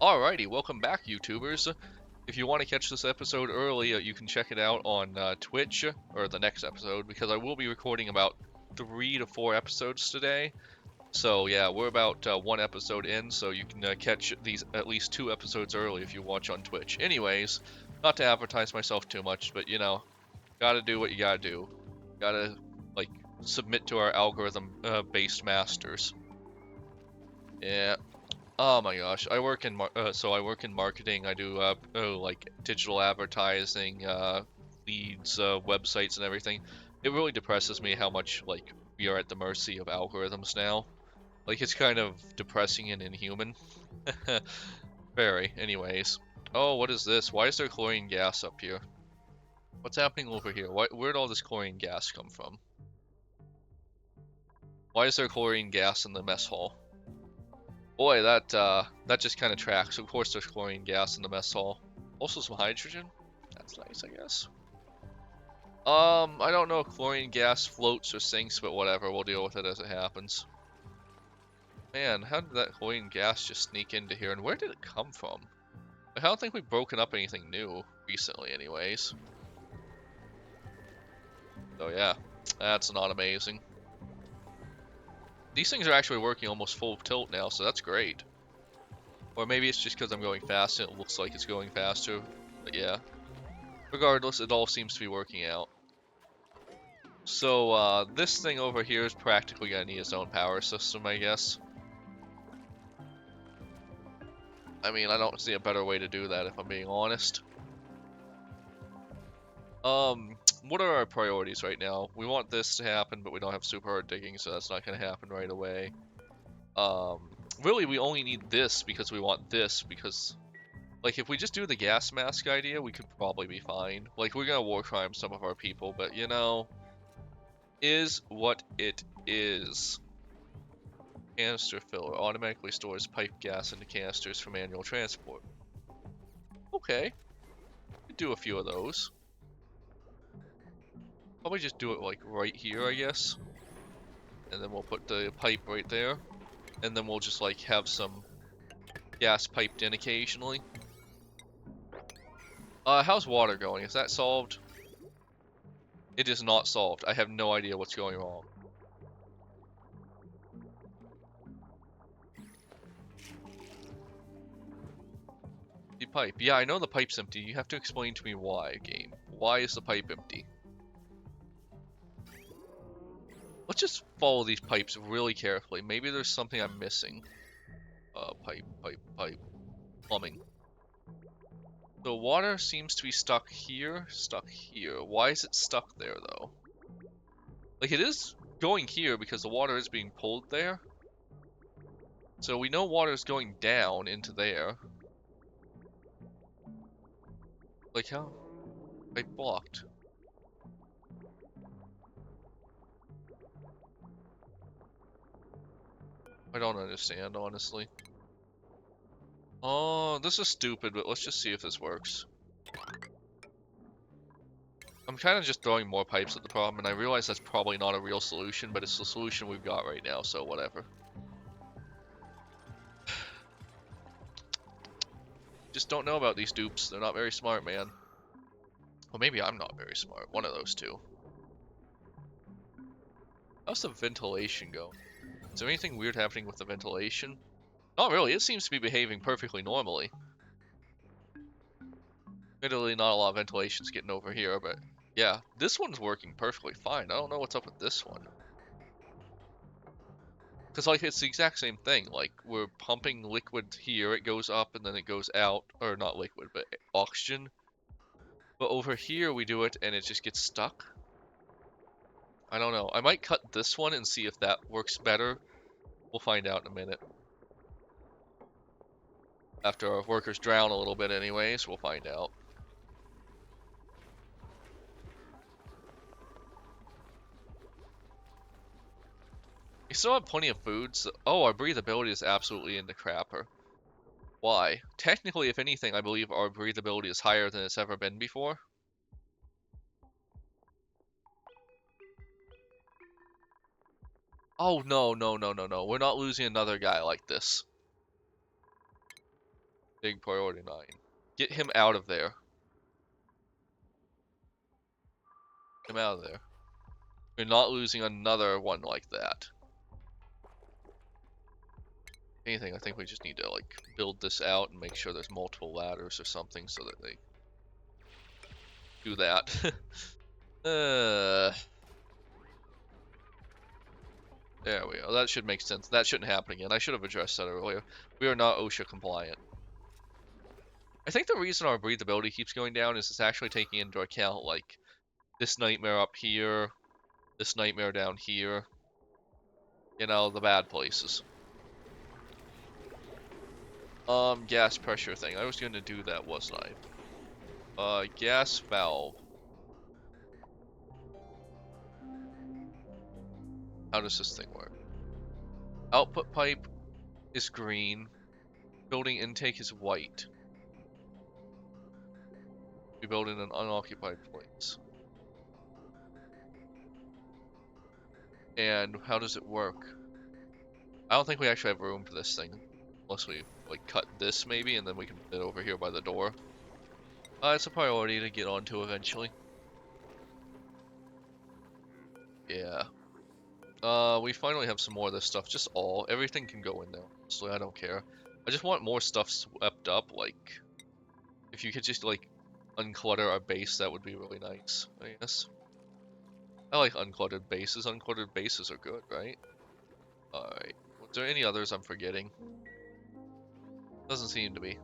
Alrighty, welcome back, YouTubers. If you want to catch this episode early, you can check it out on Twitch, or the next episode, because I will be recording about 3 to 4 episodes today. So yeah, we're about 1 episode in, so you can catch these at least 2 episodes early if you watch on Twitch. Anyways, not to advertise myself too much, but you know, gotta do what you gotta do. Gotta, like, submit to our algorithm-based masters. Yeah. Oh my gosh, I work in I work in marketing. I do like digital advertising, leads, websites, and everything. It really depresses me how much like we are at the mercy of algorithms now. Like it's kind of depressing and inhuman. Very. Anyways, oh, what is this? Why is there chlorine gas up here? What's happening over here? Where'd all this chlorine gas come from? Why is there chlorine gas in the mess hall? Boy, that just kind of tracks. Of course, there's chlorine gas in the mess hall. Also some hydrogen. That's nice, I guess. I don't know if chlorine gas floats or sinks, but whatever. We'll deal with it as it happens. Man, how did that chlorine gas just sneak into here? And where did it come from? I don't think we've broken up anything new recently, anyways. So yeah, that's not amazing. These things are actually working almost full tilt now, so that's great. Or maybe it's just because I'm going fast and it looks like it's going faster. But yeah. Regardless, it all seems to be working out. So, this thing over here is practically gonna need its own power system, I guess. I mean, I don't see a better way to do that if I'm being honest. What are our priorities right now? We want this to happen, but we don't have super hard digging, so that's not gonna happen right away. Really, we only need this because we want this, because like, if we just do the gas mask idea, we could probably be fine. Like, we're gonna war crime some of our people, but you know, is what it is. Canister filler automatically stores pipe gas into canisters for manual transport. Okay, could do a few of those. Probably just do it like right here, I guess. And then we'll put the pipe right there. And then we'll just like have some gas piped in occasionally. How's water going? Is that solved? It is not solved. I have no idea what's going wrong. The pipe. Yeah, I know the pipe's empty. You have to explain to me why, game. Why is the pipe empty? Let's just follow these pipes really carefully. Maybe there's something I'm missing. Pipe. Plumbing. The water seems to be stuck here, stuck here. Why is it stuck there, though? Like, it is going here because the water is being pulled there. So we know water is going down into there. Like, how? Pipe blocked. I don't understand, honestly. Oh, this is stupid, but let's just see if this works. I'm kind of just throwing more pipes at the problem, and I realize that's probably not a real solution, but it's the solution we've got right now, so whatever. Just don't know about these dupes. They're not very smart, man. Well, maybe I'm not very smart. One of those two. How's the ventilation go? Is there anything weird happening with the ventilation? Not really. It seems to be behaving perfectly normally. Admittedly, not a lot of ventilation's getting over here, but yeah, this one's working perfectly fine. I don't know what's up with this one. Because, like, it's the exact same thing. Like, we're pumping liquid here, it goes up, and then it goes out. Or, not liquid, but oxygen. But over here, we do it, and it just gets stuck. I don't know. I might cut this one and see if that works better. We'll find out in a minute. After our workers drown a little bit anyways, we'll find out. We still have plenty of food, so... Oh, our breathability is absolutely in the crapper. Why? Technically, if anything, I believe our breathability is higher than it's ever been before. Oh, no. We're not losing another guy like this. Big priority 9. Get him out of there. Get him out of there. We're not losing another one like that. Anything, I think we just need to like build this out and make sure there's multiple ladders or something so that they do that. There we go. That should make sense. That shouldn't happen again. I should have addressed that earlier. We are not OSHA compliant. I think the reason our breathability keeps going down is it's actually taking into account like this nightmare up here, this nightmare down here. You know, the bad places. Gas pressure thing. I was gonna do that, wasn't I? Gas valve. How does this thing work? Output pipe is green. Building intake is white. We build in an unoccupied place. And how does it work? I don't think we actually have room for this thing. Unless we, like, cut this maybe, and then we can put it over here by the door. It's a priority to get onto eventually. Yeah. We finally have some more of this stuff. Just everything can go in there. So I don't care. I just want more stuff swept up. Like, if you could just, like, unclutter our base, that would be really nice, I guess. I like uncluttered bases. Uncluttered bases are good, right? Alright. Was there any others I'm forgetting? Doesn't seem to be.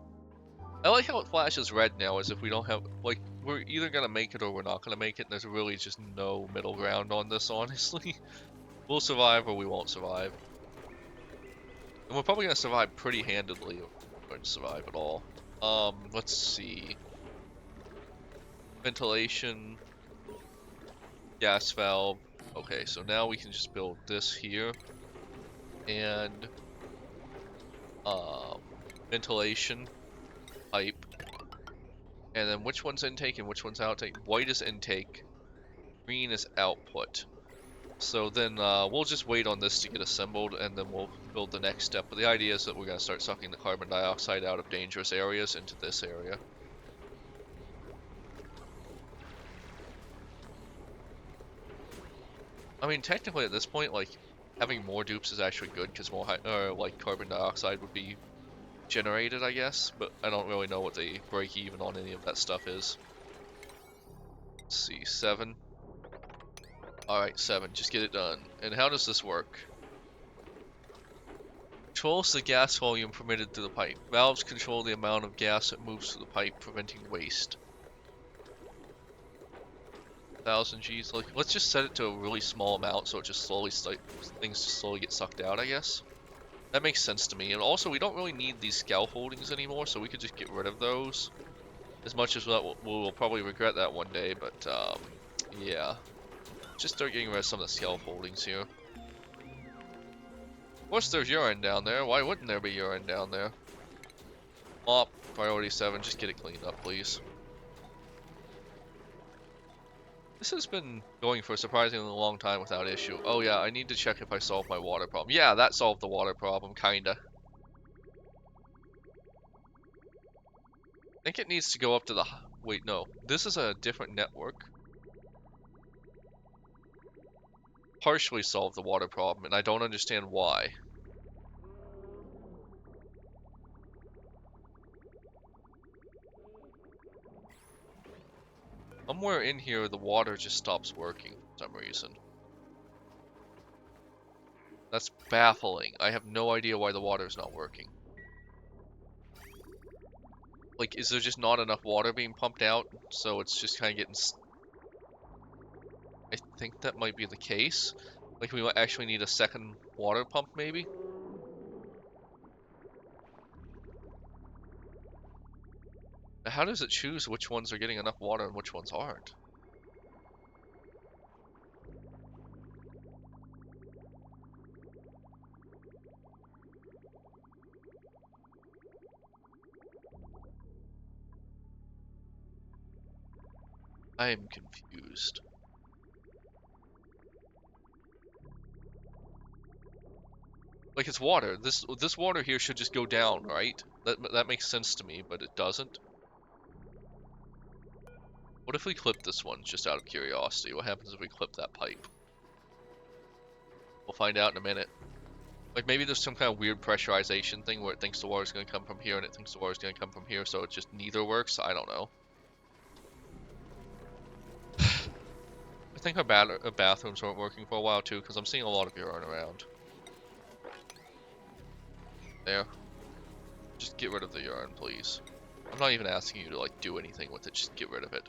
I like how it flashes red now, as if we don't have, like, we're either gonna make it or we're not gonna make it, and there's really just no middle ground on this, honestly. We'll survive or we won't survive. And we're probably gonna survive pretty handedly, or we're going to survive at all. Let's see. Ventilation. Gas valve. Okay, so now we can just build this here. And, ventilation. Pipe. And then which one's intake and which one's outtake? White is intake. Green is output. So then we'll just wait on this to get assembled and then we'll build the next step. But the idea is that we're going to start sucking the carbon dioxide out of dangerous areas into this area. I mean, technically at this point, like, having more dupes is actually good because more like carbon dioxide would be generated, I guess. But I don't really know what the break even on any of that stuff is. Let's see, 7. Alright, 7. Just get it done. And how does this work? Controls the gas volume permitted through the pipe. Valves control the amount of gas that moves through the pipe, preventing waste. 1,000 Gs. Like, let's just set it to a really small amount so it just slowly things just slowly get sucked out, I guess. That makes sense to me. And also, we don't really need these scaffoldings anymore, so we could just get rid of those. As much as we'll probably regret that one day, but yeah. Just start getting rid of some of the scaffoldings here. Of course there's urine down there. Why wouldn't there be urine down there? Mop, priority 7, just get it cleaned up, please. This has been going for a surprisingly long time without issue. Oh yeah, I need to check if I solved my water problem. Yeah, that solved the water problem, kinda. I think it needs to go up to the... Wait, no. This is a different network. Partially solved the water problem, and I don't understand why. Somewhere in here, the water just stops working for some reason. That's baffling. I have no idea why the water's not working. Like, is there just not enough water being pumped out, so it's just kind of getting... I think that might be the case. Like, we might actually need a second water pump, maybe? How does it choose which ones are getting enough water and which ones aren't? I am confused. Like, it's water. This water here should just go down, right? That makes sense to me, but it doesn't. What if we clip this one, just out of curiosity? What happens if we clip that pipe? We'll find out in a minute. Like, maybe there's some kind of weird pressurization thing where it thinks the water's gonna come from here and it thinks the water's gonna come from here, so it just neither works. I don't know. I think our bathrooms weren't working for a while too, because I'm seeing a lot of urine around. There. Just get rid of the urine, please. I'm not even asking you to, like, do anything with it, just get rid of it.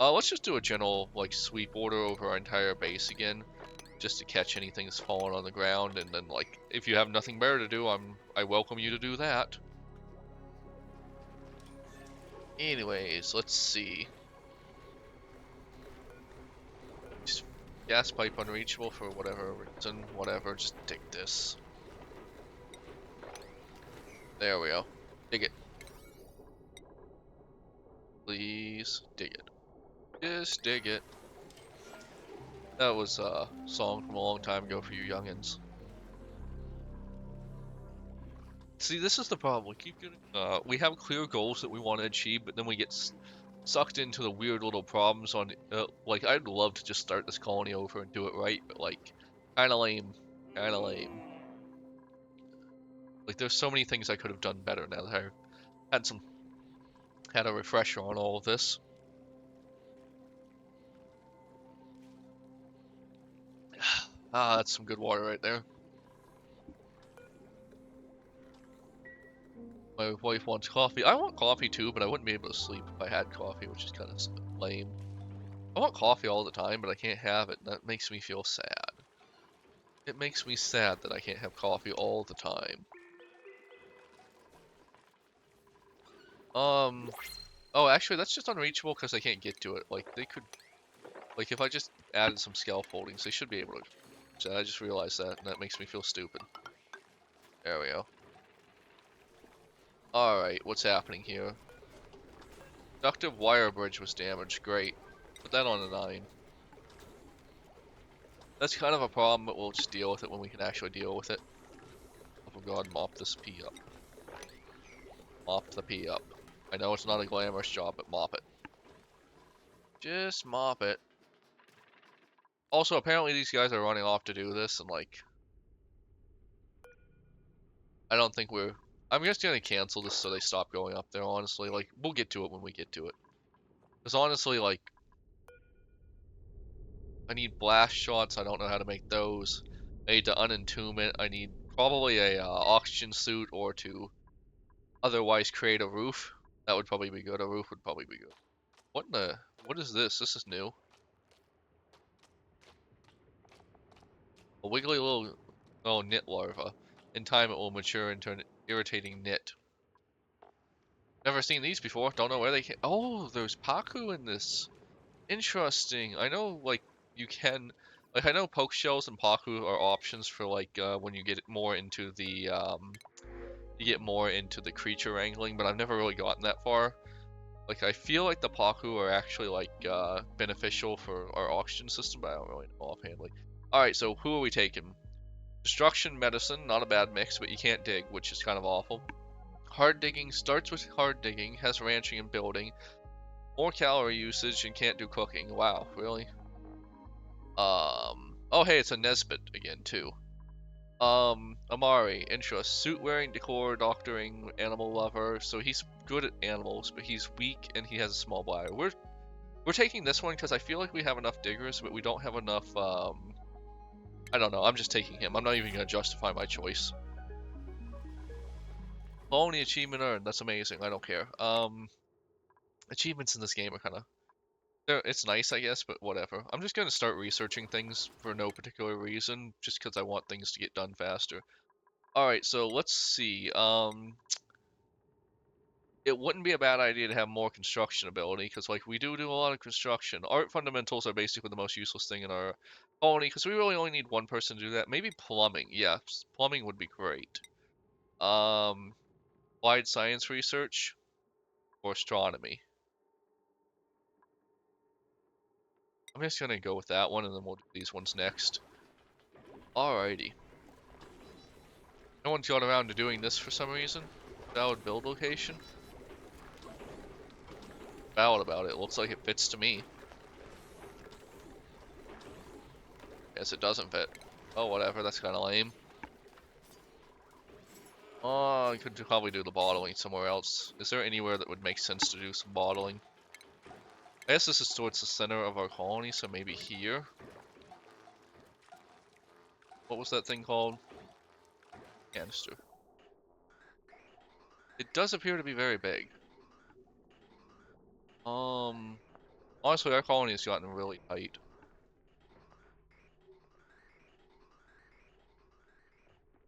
Let's just do a general, like, sweep order over our entire base again, just to catch anything that's fallen on the ground, and then, like, if you have nothing better to do, I welcome you to do that. Anyways, let's see. Gas pipe unreachable for whatever reason, whatever, just dig this. There we go. Dig it. Please, dig it. Just dig it. That was a song from a long time ago for you youngins. See, this is the problem. We keep getting, we have clear goals that we want to achieve, but then we get sucked into the weird little problems on, like, I'd love to just start this colony over and do it right, but, like, kinda lame. Kinda lame. Like, there's so many things I could have done better now that I had a refresher on all of this. Ah, that's some good water right there. My wife wants coffee. I want coffee too, but I wouldn't be able to sleep if I had coffee, which is kind of lame. I want coffee all the time, but I can't have it. That makes me feel sad. It makes me sad that I can't have coffee all the time. Oh, actually, that's just unreachable because I can't get to it. Like, they could, like, if I just added some scaffoldings, they should be able to. So I just realized that, and that makes me feel stupid. There we go. Alright, what's happening here? Conductive wire bridge was damaged. Great. Put that on a 9. That's kind of a problem, but we'll just deal with it when we can actually deal with it. Oh god, mop this pee up. Mop the pee up. I know it's not a glamorous job, but mop it. Just mop it. Also, apparently these guys are running off to do this, and like... I don't think we're... I'm just gonna cancel this so they stop going up there, honestly. Like, we'll get to it when we get to it. Because honestly, like... I need blast shots, I don't know how to make those. I need to unentomb it, I need probably a oxygen suit or to otherwise create a roof. That would probably be good, a roof would probably be good. What in the... What is this? This is new. A wiggly little... Oh, knit larva. In time it will mature into an irritating knit. Never seen these before, don't know where they came... Oh, there's Paku in this. Interesting. I know, like, you can... Like, I know poke shells and Paku are options for, like, when you get more into the, you get more into the creature wrangling, but I've never really gotten that far. Like, I feel like the Paku are actually, like, beneficial for our oxygen system, but I don't really know offhandly. Alright, so who are we taking? Destruction medicine, not a bad mix, but you can't dig, which is kind of awful. Hard digging starts with hard digging, has ranching and building, more calorie usage, and can't do cooking. Wow, really? Oh hey, it's a Nesbit again, too. Amari, interest, suit wearing, decor, doctoring, animal lover, so he's good at animals, but he's weak and he has a small bladder. We're taking this one because I feel like we have enough diggers, but we don't have enough, I don't know, I'm just taking him. I'm not even going to justify my choice. Only achievement earned, that's amazing, I don't care. Achievements in this game are kind of... It's nice, I guess, but whatever. I'm just going to start researching things for no particular reason, just because I want things to get done faster. Alright, so let's see. It wouldn't be a bad idea to have more construction ability, because like we do a lot of construction. Art fundamentals are basically the most useless thing in our colony, because we really only need one person to do that. Maybe plumbing, yes. Plumbing would be great. Applied science research or astronomy. I'm just gonna go with that one, and then we'll do these ones next. Alrighty. No one's got around to doing this for some reason. Valid build location. Valid about it. Looks like it fits to me. Guess it doesn't fit. Oh, whatever. That's kind of lame. Oh, I could probably do the bottling somewhere else. Is there anywhere that would make sense to do some bottling? I guess this is towards the center of our colony, so maybe here. What was that thing called? Canister. It does appear to be very big. Honestly, our colony has gotten really tight.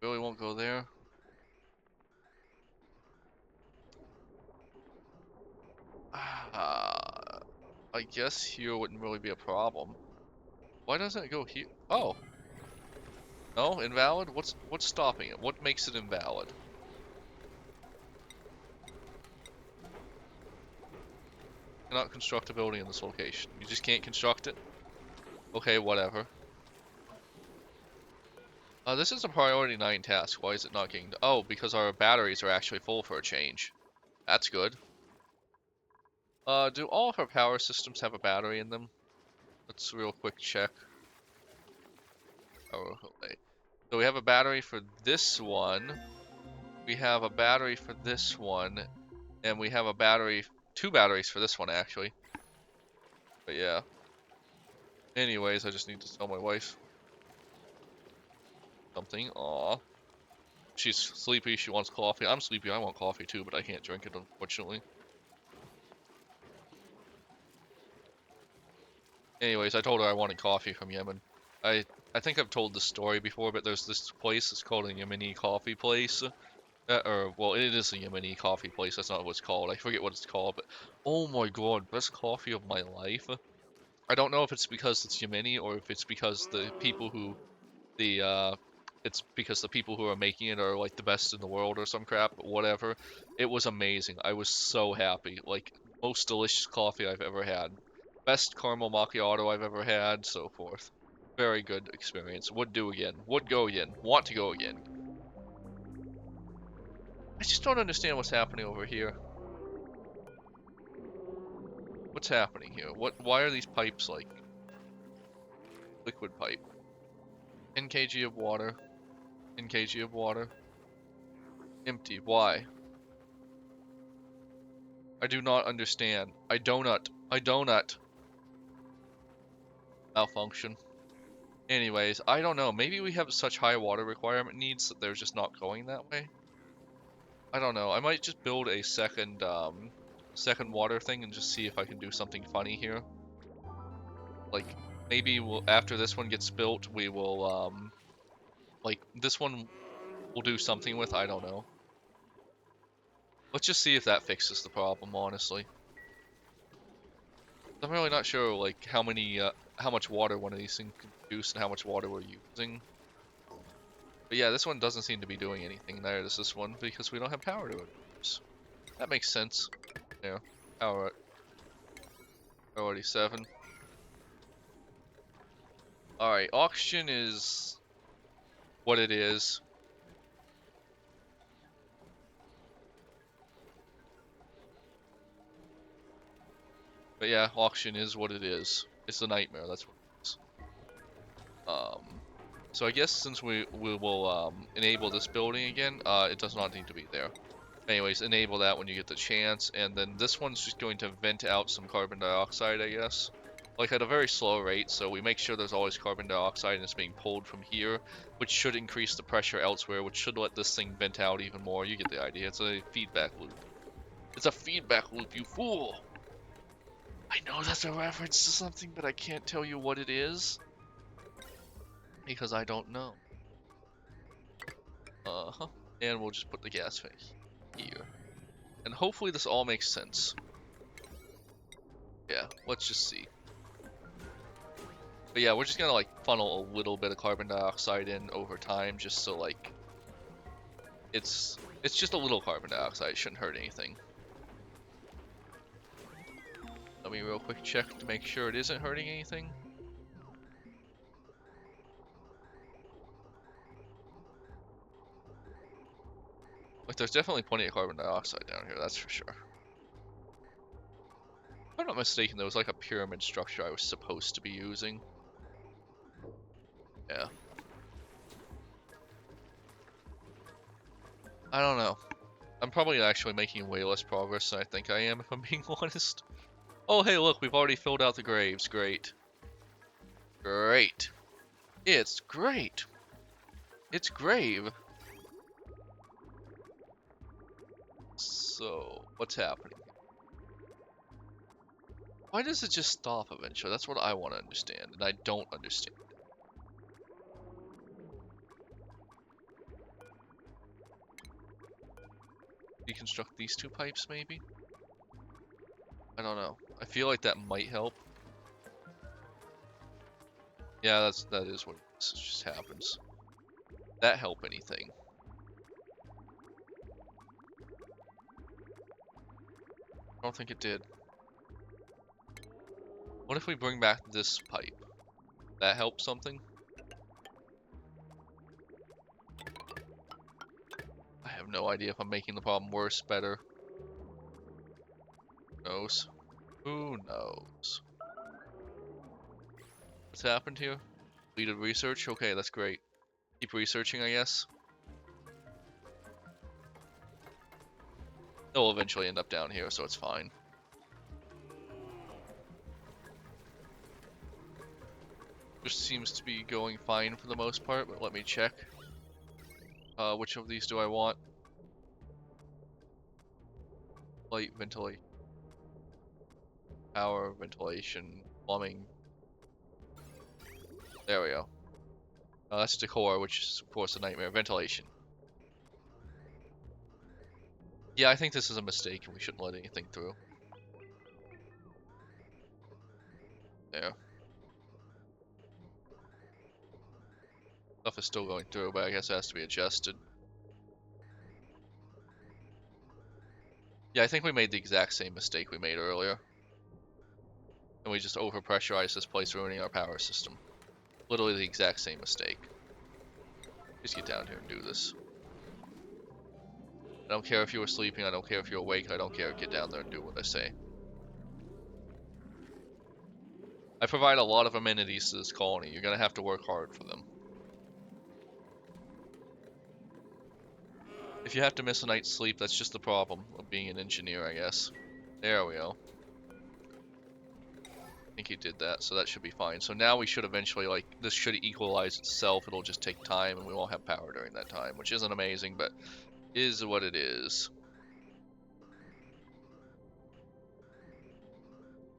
Really won't go there. I guess here wouldn't really be a problem. Why doesn't it go here? Oh, no, invalid? What's stopping it? What makes it invalid? Cannot construct a building in this location. You just can't construct it? Okay, whatever. This is a priority 9 task. Why is it not getting... Oh, because our batteries are actually full for a change. That's good. Do all of our power systems have a battery in them? Let's real quick check. Oh, okay. So we have a battery for this one. We have a battery for this one. And we have a battery... 2 batteries for this one, actually. But yeah. Anyways, I just need to tell my wife something. Aw. She's sleepy, she wants coffee. I'm sleepy, I want coffee too, but I can't drink it, unfortunately. Anyways, I told her I wanted coffee from Yemen. I think I've told this story before, but there's this place, it's called a Yemeni coffee place. Well, it is a Yemeni coffee place, that's not what it's called. I forget what it's called, but oh my god, best coffee of my life. I don't know if it's because it's Yemeni or if it's because the people who it's because the people who are making it are like the best in the world or some crap, but whatever. It was amazing. I was so happy. Like, most delicious coffee I've ever had. Best caramel macchiato I've ever had, so forth. Very good experience. Would do again. Would go again. Want to go again. I just don't understand what's happening over here. What's happening here? Why are these pipes like liquid pipe? 10 kg of water. 10 kg of water. Empty. Why? I do not understand. I donut. Malfunction. Anyways, I don't know. Maybe we have such high water requirement needs that they're just not going that way. I don't know. I might just build a second water thing and just see if I can do something funny here. Like, maybe after this one gets built, we will, like, this one we'll do something with. I don't know. Let's just see if that fixes the problem, honestly. I'm really not sure, like, how much water one of these things can produce and how much water we're using. But yeah, this one doesn't seem to be doing anything. Neither does this one, because we don't have power to it. That makes sense. Yeah, power at priority 7. Alright, oxygen is what it is. But yeah, oxygen is what it is. It's a nightmare, that's what it is. So I guess since we will enable this building again, it does not need to be there. Anyways, enable that when you get the chance, and then this one's just going to vent out some carbon dioxide, I guess. Like at a very slow rate, so we make sure there's always carbon dioxide and it's being pulled from here, which should increase the pressure elsewhere, which should let this thing vent out even more. You get the idea. It's a feedback loop. It's a feedback loop, you fool! I know that's a reference to something, but I can't tell you what it is. Because I don't know. And we'll just put the gas fan here. And hopefully this all makes sense. Yeah, let's just see. But yeah, we're just gonna like funnel a little bit of carbon dioxide in over time, just so like it's just a little carbon dioxide. It shouldn't hurt anything. Let me real quick check to make sure it isn't hurting anything. Like, there's definitely plenty of carbon dioxide down here, that's for sure. If I'm not mistaken, there was like a pyramid structure I was supposed to be using. Yeah. I don't know. I'm probably actually making way less progress than I think I am, if I'm being honest. Oh, hey, look, we've already filled out the graves. Great. Great. It's great. It's grave. So, what's happening? Why does it just stop eventually? That's what I want to understand, and I don't understand. Deconstruct these two pipes, maybe? I don't know. I feel like that might help. Yeah, that is what just happens. That help anything? I don't think it did. What if we bring back this pipe? That help something? I have no idea if I'm making the problem worse, better. Who knows? Who knows? What's happened here? Completed research? Okay, that's great. Keep researching, I guess. It'll eventually end up down here, so it's fine. Just seems to be going fine for the most part, but let me check. Which of these do I want? Light, ventilation, power, ventilation, plumbing. There we go. That's decor, which is of course a nightmare. Ventilation. Yeah, I think this is a mistake and we shouldn't let anything through. There. Stuff is still going through, but I guess it has to be adjusted. Yeah, I think we made the exact same mistake we made earlier. And we just overpressurized this place, ruining our power system. Literally the exact same mistake. Just get down here and do this. I don't care if you were sleeping, I don't care if you're awake, I don't care. Get down there and do what I say. I provide a lot of amenities to this colony. You're gonna have to work hard for them. If you have to miss a night's sleep, that's just the problem of being an engineer, I guess. There we go. I think he did that, so that should be fine. So now we should eventually, like, this should equalize itself. It'll just take time, and we won't have power during that time, which isn't amazing, but is what it is.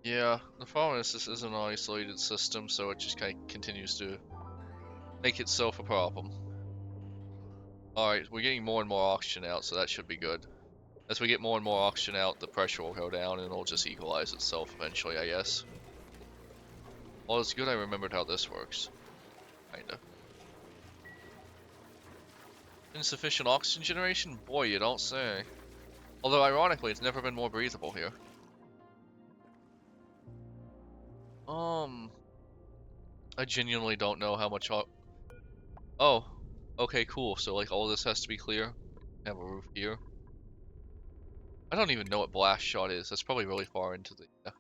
Yeah, the problem is this isn't an isolated system, so it just kind of continues to make itself a problem. Alright, we're getting more and more oxygen out, so that should be good. As we get more and more oxygen out, the pressure will go down, and it'll just equalize itself eventually, I guess. Well, it's good I remembered how this works. Kinda. Insufficient oxygen generation? Boy, you don't say. Although, ironically, it's never been more breathable here. I genuinely don't know how much. Oh, okay, cool. So, like, all this has to be clear. Have a roof here. I don't even know what blast shot is. That's probably really far into the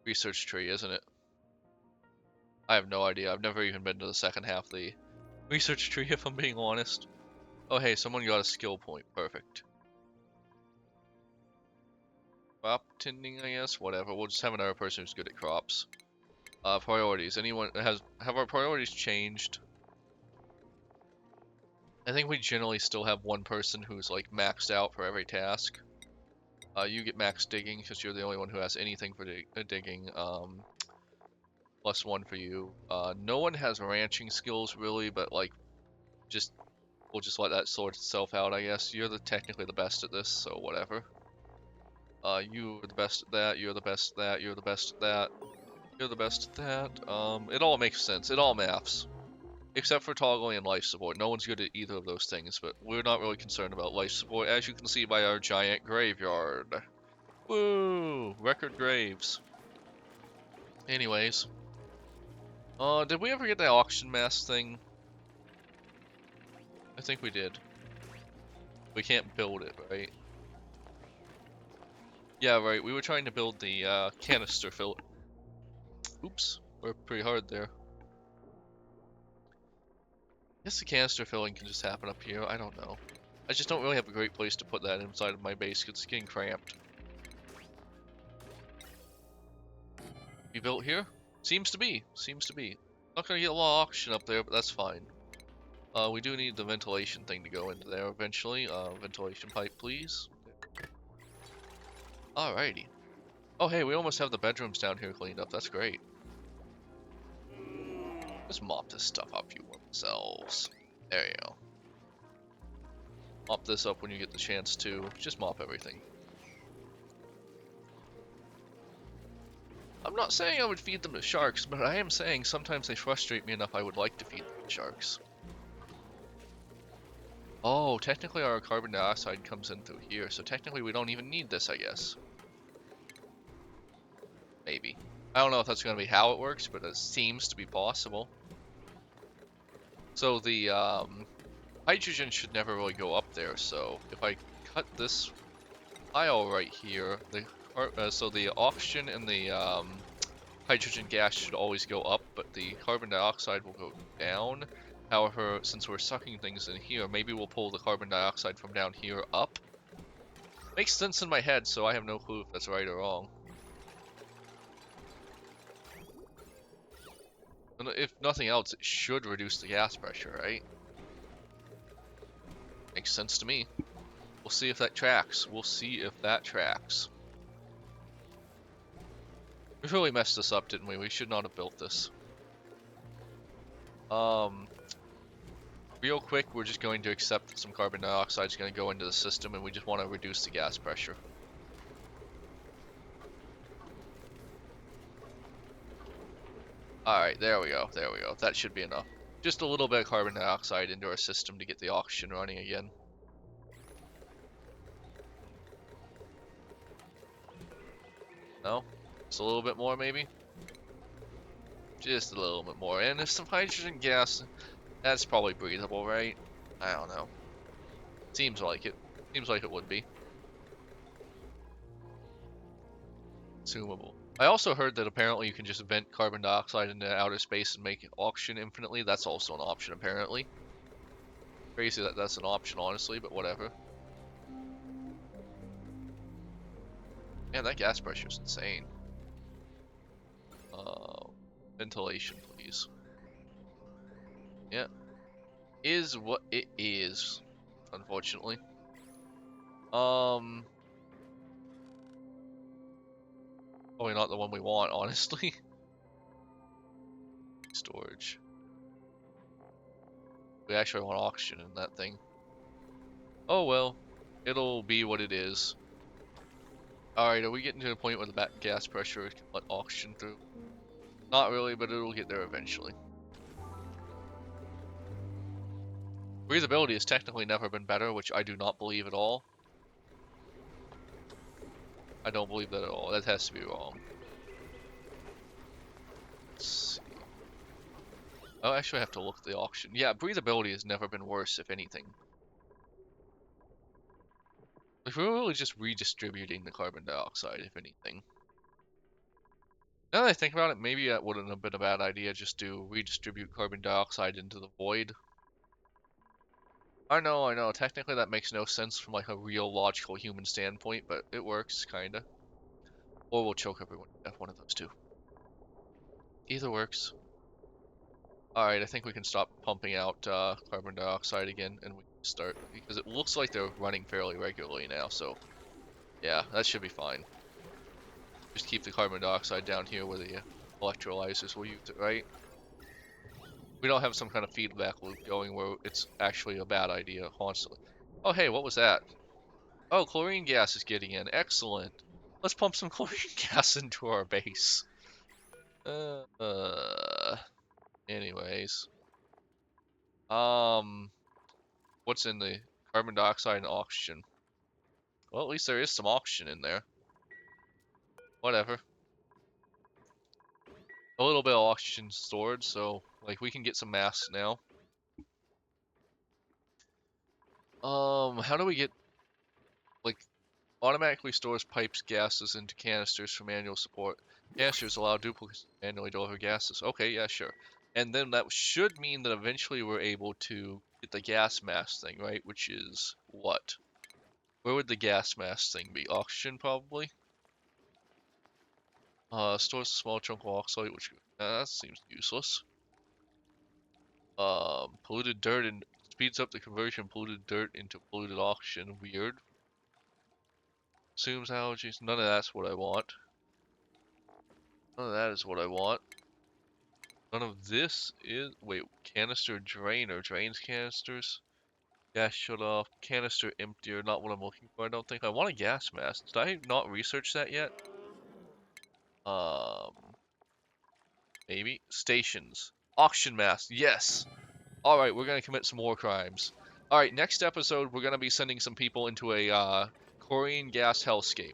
research tree, isn't it? I have no idea. I've never even been to the second half of the research tree, if I'm being honest. Oh, hey, someone got a skill point. Perfect. Crop tending, I guess. Whatever. We'll just have another person who's good at crops. Priorities. Anyone have our priorities changed? I think we generally still have one person who's like maxed out for every task. You get max digging because you're the only one who has anything for digging. Plus one for you. No one has ranching skills really, but like, we'll just let that sort itself out, I guess. You're technically the best at this, so whatever. You're the best at that. You're the best at that. You're the best at that. You're the best at that. It all makes sense. It all maths. Except for toggling and life support. No one's good at either of those things, but we're not really concerned about life support, as you can see by our giant graveyard. Woo! Record graves. Anyways. Did we ever get the auction mass thing? I think we did. We can't build it, right? Yeah, right. We were trying to build the canister fill. Oops, we're pretty hard there. I guess the canister filling can just happen up here. I don't know. I just don't really have a great place to put that inside of my base because it's getting cramped. Be built here? Seems to be. Seems to be. Not gonna get a lot of oxygen up there, but that's fine. We do need the ventilation thing to go into there eventually. Ventilation pipe, please. Alrighty. Oh, hey, we almost have the bedrooms down here cleaned up. That's great. Just mop this stuff up, you themselves. There you go. Mop this up when you get the chance to. Just mop everything. I'm not saying I would feed them to sharks, but I am saying sometimes they frustrate me enough I would like to feed them to sharks. Oh, technically our carbon dioxide comes in through here, so technically we don't even need this, I guess. Maybe. I don't know if that's going to be how it works, but it seems to be possible. So the hydrogen should never really go up there, so if I cut this pile right here, so the oxygen and the hydrogen gas should always go up, but the carbon dioxide will go down. However, since we're sucking things in here, maybe we'll pull the carbon dioxide from down here up. Makes sense in my head, so I have no clue if that's right or wrong. And if nothing else, it should reduce the gas pressure, right? Makes sense to me. We'll see if that tracks. We'll see if that tracks. We really messed this up, didn't we? We should not have built this. Real quick, we're just going to accept that some carbon dioxide is going to go into the system, and we just want to reduce the gas pressure. Alright, there we go, there we go. That should be enough. Just a little bit of carbon dioxide into our system to get the oxygen running again. No? Just a little bit more, maybe? Just a little bit more. And if some hydrogen gas, that's probably breathable, right? I don't know. Seems like it. Seems like it would be. Consumable. I also heard that apparently you can just vent carbon dioxide into outer space and make oxygen infinitely. That's also an option, apparently. Crazy that that's an option, honestly, but whatever. Man, that gas pressure is insane. Ventilation, please. Yeah. Is what it is, unfortunately. Probably not the one we want, honestly. Storage. We actually want oxygen in that thing. Oh well. It'll be what it is. Alright, are we getting to the point where the gas pressure can let oxygen through? Not really, but it'll get there eventually. Breathability has technically never been better, which I do not believe at all. I don't believe that at all. That has to be wrong. Let's see. Oh, actually I have to look at the oxygen. Yeah, breathability has never been worse, if anything. Like, we're really just redistributing the carbon dioxide, if anything. Now that I think about it, maybe that wouldn't have been a bad idea, just to redistribute carbon dioxide into the void. I know, technically that makes no sense from like a real logical human standpoint, but it works, kinda. Or we'll choke everyone to death, one of those two. Either works. Alright, I think we can stop pumping out carbon dioxide again, and we can start, because it looks like they're running fairly regularly now, so yeah, that should be fine. Just keep the carbon dioxide down here where the electrolyzers will use it, right? We don't have some kind of feedback loop going where it's actually a bad idea constantly. Oh hey, what was that? Oh, chlorine gas is getting in. Excellent. Let's pump some chlorine gas into our base. Anyways. What's in the carbon dioxide and oxygen? Well, at least there is some oxygen in there. Whatever. A little bit of oxygen stored, so, like, we can get some masks now. How do we get, like, automatically stores pipes gases into canisters for manual support. Canisters allow duplicates to manually deliver gases. Okay, yeah, sure. And then that should mean that eventually we're able to get the gas mask thing, right? Which is what? Where would the gas mask thing be? Oxygen, probably? Stores a small chunk of oxalate, which that seems useless. Polluted dirt and speeds up the conversion of polluted dirt into polluted oxygen. Weird. Assumes allergies. None of that's what I want. None of that is what I want. None of this is... Wait, canister drainer. Drains canisters. Gas shut off. Canister emptier. Not what I'm looking for, I don't think. I want a gas mask. Did I not research that yet? Maybe. Stations. Auction mask. Yes! Alright, we're gonna commit some war crimes. Alright, next episode, we're gonna be sending some people into a, Korean gas hellscape.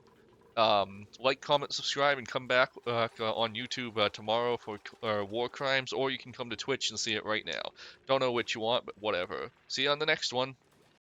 Like, comment, subscribe, and come back on YouTube tomorrow for war crimes, or you can come to Twitch and see it right now. Don't know which you want, but whatever. See you on the next one.